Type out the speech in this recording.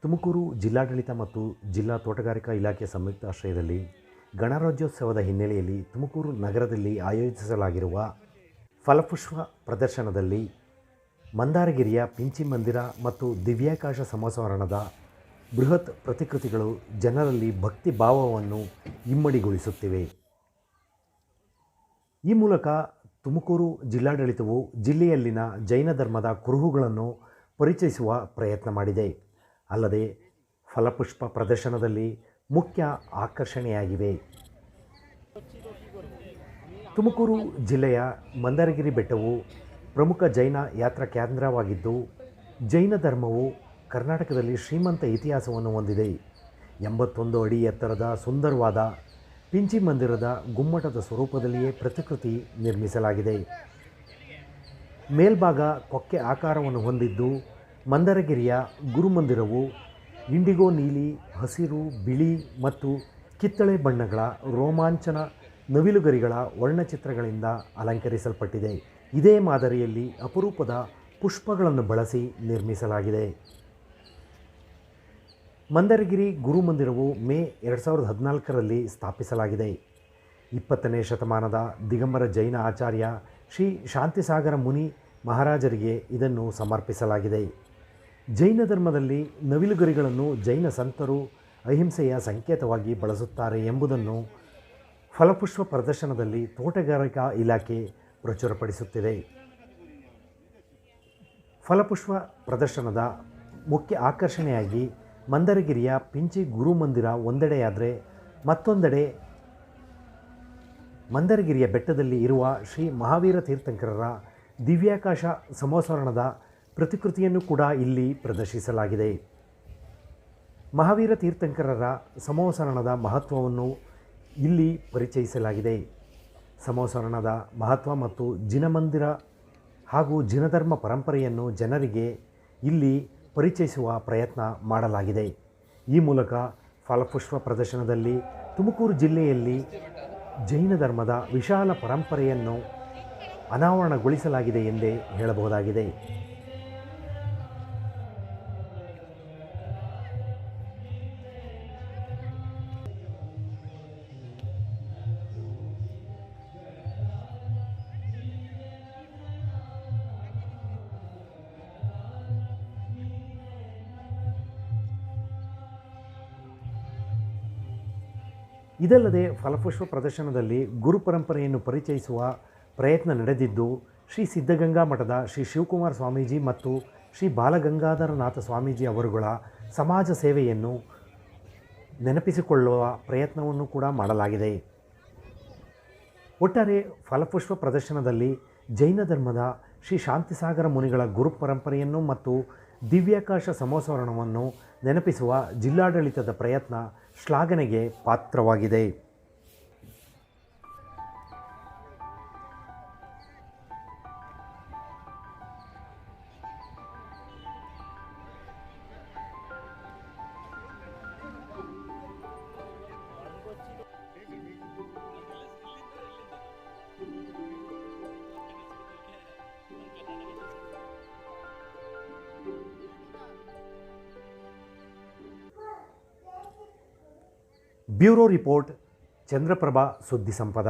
ತುಮಕೂರು ಜಿಲ್ಲಾಡಳಿತ ಮತ್ತು ಜಿಲ್ಲಾ ತೋಟಗಾರಿಕಾ ಇಲಾಖೆ ಸಂಯುಕ್ತ ಆಶ್ರಯದಲ್ಲಿ ಗಣರಾಜ್ಯೋತ್ಸವದ ಹಿನ್ನೆಲೆಯಲ್ಲಿ ತುಮಕೂರು ನಗರದಲ್ಲಿ ಆಯೋಜಿಸಲಾಗಿರುವ ಫಲಪುಷ್ಪ ಪ್ರದರ್ಶನದಲ್ಲಿ ಮಂದಾರಗಿರಿಯ ಪಿಂಚಿ ಮಂದಿರ ಮತ್ತು ದಿವ್ಯಾಕಾಶ ಸಮಸರಣದ ಬೃಹತ್ ಪ್ರತಿಕೃತಿಗಳು ಜನರಲ್ಲಿ ಭಕ್ತಿ ಭಾವವನ್ನು ಇಮ್ಮಡಿಗೊಳಿಸುತ್ತಿವೆ. ಈ ಮೂಲಕ ತುಮಕೂರು ಜಿಲ್ಲಾಡಳಿತವು ಜಿಲ್ಲೆಯಲ್ಲಿನ ಜೈನ ಧರ್ಮದ ಕುರುಹುಗಳನ್ನು ಪರಿಚಯಿಸುವ ಪ್ರಯತ್ನ ಮಾಡಿದೆ. ಅಲ್ಲದೆ ಫಲಪುಷ್ಪ ಪ್ರದರ್ಶನದಲ್ಲಿ ಮುಖ್ಯ ಆಕರ್ಷಣೆಯಾಗಿವೆ. ತುಮಕೂರು ಜಿಲ್ಲೆಯ ಮಂದಾರಗಿರಿ ಬೆಟ್ಟವು ಪ್ರಮುಖ ಜೈನ ಯಾತ್ರಾ ಕೇಂದ್ರವಾಗಿದ್ದು, ಜೈನ ಧರ್ಮವು ಕರ್ನಾಟಕದಲ್ಲಿ ಶ್ರೀಮಂತ ಇತಿಹಾಸವನ್ನು ಹೊಂದಿದೆ. 81 ಅಡಿ ಎತ್ತರದ ಸುಂದರವಾದ ಪಿಂಚಿ ಮಂದಿರದ ಗುಮ್ಮಟದ ಸ್ವರೂಪದಲ್ಲಿಯೇ ಪ್ರತಿಕೃತಿ ನಿರ್ಮಿಸಲಾಗಿದೆ. ಮೇಲ್ಭಾಗ ಕೊಕ್ಕೆ ಆಕಾರವನ್ನು ಹೊಂದಿದ್ದು, ಮಂದಾರಗಿರಿಯ ಗುರುಮಂದಿರವು ಇಂಡಿಗೋ ನೀಲಿ, ಹಸಿರು, ಬಿಳಿ ಮತ್ತು ಕಿತ್ತಳೆ ಬಣ್ಣಗಳ ರೋಮಾಂಚನ ನವಿಲುಗರಿಗಳ ವರ್ಣಚಿತ್ರಗಳಿಂದ ಅಲಂಕರಿಸಲ್ಪಟ್ಟಿದೆ. ಇದೇ ಮಾದರಿಯಲ್ಲಿ ಅಪರೂಪದ ಪುಷ್ಪಗಳನ್ನು ಬಳಸಿ ನಿರ್ಮಿಸಲಾಗಿದೆ. ಮಂದಾರಗಿರಿ ಗುರುಮಂದಿರವು ಮೇ 2014ರಲ್ಲಿ ಸ್ಥಾಪಿಸಲಾಗಿದೆ. 20ನೇ ಶತಮಾನದ ದಿಗಂಬರ ಜೈನ ಆಚಾರ್ಯ ಶ್ರೀ ಶಾಂತಿಸಾಗರ ಮುನಿ ಮಹಾರಾಜರಿಗೆ ಇದನ್ನು ಸಮರ್ಪಿಸಲಾಗಿದೆ. ಜೈನ ಧರ್ಮದಲ್ಲಿ ನವಿಲುಗರಿಗಳನ್ನು ಜೈನ ಸಂತರು ಅಹಿಂಸೆಯ ಸಂಕೇತವಾಗಿ ಬಳಸುತ್ತಾರೆ ಎಂಬುದನ್ನು ಫಲಪುಷ್ಪ ಪ್ರದರ್ಶನದಲ್ಲಿ ತೋಟಗಾರಿಕಾ ಇಲಾಖೆ ಪ್ರಚುರಪಡಿಸುತ್ತಿದೆ. ಫಲಪುಷ್ಪ ಪ್ರದರ್ಶನದ ಮುಖ್ಯ ಆಕರ್ಷಣೆಯಾಗಿ ಮಂದಾರಗಿರಿಯ ಪಿಂಚಿ ಗುರುಮಂದಿರ ಒಂದೆಡೆಯಾದರೆ, ಮತ್ತೊಂದೆಡೆ ಮಂದಾರಗಿರಿಯ ಬೆಟ್ಟದಲ್ಲಿ ಇರುವ ಶ್ರೀ ಮಹಾವೀರ ತೀರ್ಥಂಕರರ ದಿವ್ಯಾಕಾಶ ಸಮಸರಣದ ಪ್ರತಿಕೃತಿಯನ್ನು ಕೂಡ ಇಲ್ಲಿ ಪ್ರದರ್ಶಿಸಲಾಗಿದೆ. ಮಹಾವೀರ ತೀರ್ಥಂಕರರ ಸಮಸರಣದ ಮಹತ್ವವನ್ನು ಇಲ್ಲಿ ಪರಿಚಯಿಸಲಾಗಿದೆ. ಸಮಸರಣದ ಮಹತ್ವ ಮತ್ತು ಜಿನಮಂದಿರ ಹಾಗೂ ಜಿನಧರ್ಮ ಪರಂಪರೆಯನ್ನು ಜನರಿಗೆ ಇಲ್ಲಿ ಪರಿಚಯಿಸುವ ಪ್ರಯತ್ನ ಮಾಡಲಾಗಿದೆ. ಈ ಮೂಲಕ ಫಲಪುಷ್ಪ ಪ್ರದರ್ಶನದಲ್ಲಿ ತುಮಕೂರು ಜಿಲ್ಲೆಯಲ್ಲಿ ಜೈನ ಧರ್ಮದ ವಿಶಾಲ ಪರಂಪರೆಯನ್ನು ಅನಾವರಣಗೊಳಿಸಲಾಗಿದೆ ಎಂದೇ ಹೇಳಬಹುದಾಗಿದೆ. ಇದಲ್ಲದೆ ಫಲಪುಷ್ಪ ಪ್ರದರ್ಶನದಲ್ಲಿ ಗುರು ಪರಂಪರೆಯನ್ನು ಪರಿಚಯಿಸುವ ಪ್ರಯತ್ನ ನಡೆದಿದ್ದು, ಶ್ರೀ ಸಿದ್ಧಗಂಗಾ ಮಠದ ಶ್ರೀ ಶಿವಕುಮಾರ ಸ್ವಾಮೀಜಿ ಮತ್ತು ಶ್ರೀ ಬಾಲಗಂಗಾಧರನಾಥ ಸ್ವಾಮೀಜಿ ಅವರುಗಳ ಸಮಾಜ ಸೇವೆಯನ್ನು ನೆನಪಿಸಿಕೊಳ್ಳುವ ಪ್ರಯತ್ನವನ್ನು ಕೂಡ ಮಾಡಲಾಗಿದೆ. ಒಟ್ಟಾರೆ ಫಲಪುಷ್ಪ ಪ್ರದರ್ಶನದಲ್ಲಿ ಜೈನ ಧರ್ಮದ ಶ್ರೀ ಶಾಂತಿಸಾಗರ ಮುನಿಗಳ ಗುರು ಪರಂಪರೆಯನ್ನು ಮತ್ತು ದಿವ್ಯಾಕಾಶ ಸಮಸರಣವನ್ನು ನೆನಪಿಸುವ ಜಿಲ್ಲಾಡಳಿತದ ಪ್ರಯತ್ನ ಶ್ಲಾಘನೆಗೆ ಪಾತ್ರವಾಗಿದೆ. ಬ್ಯೂರೋ ರಿಪೋರ್ಟ್, ಚಂದ್ರಪ್ರಭಾ ಸುದ್ದಿ ಸಂಪದ.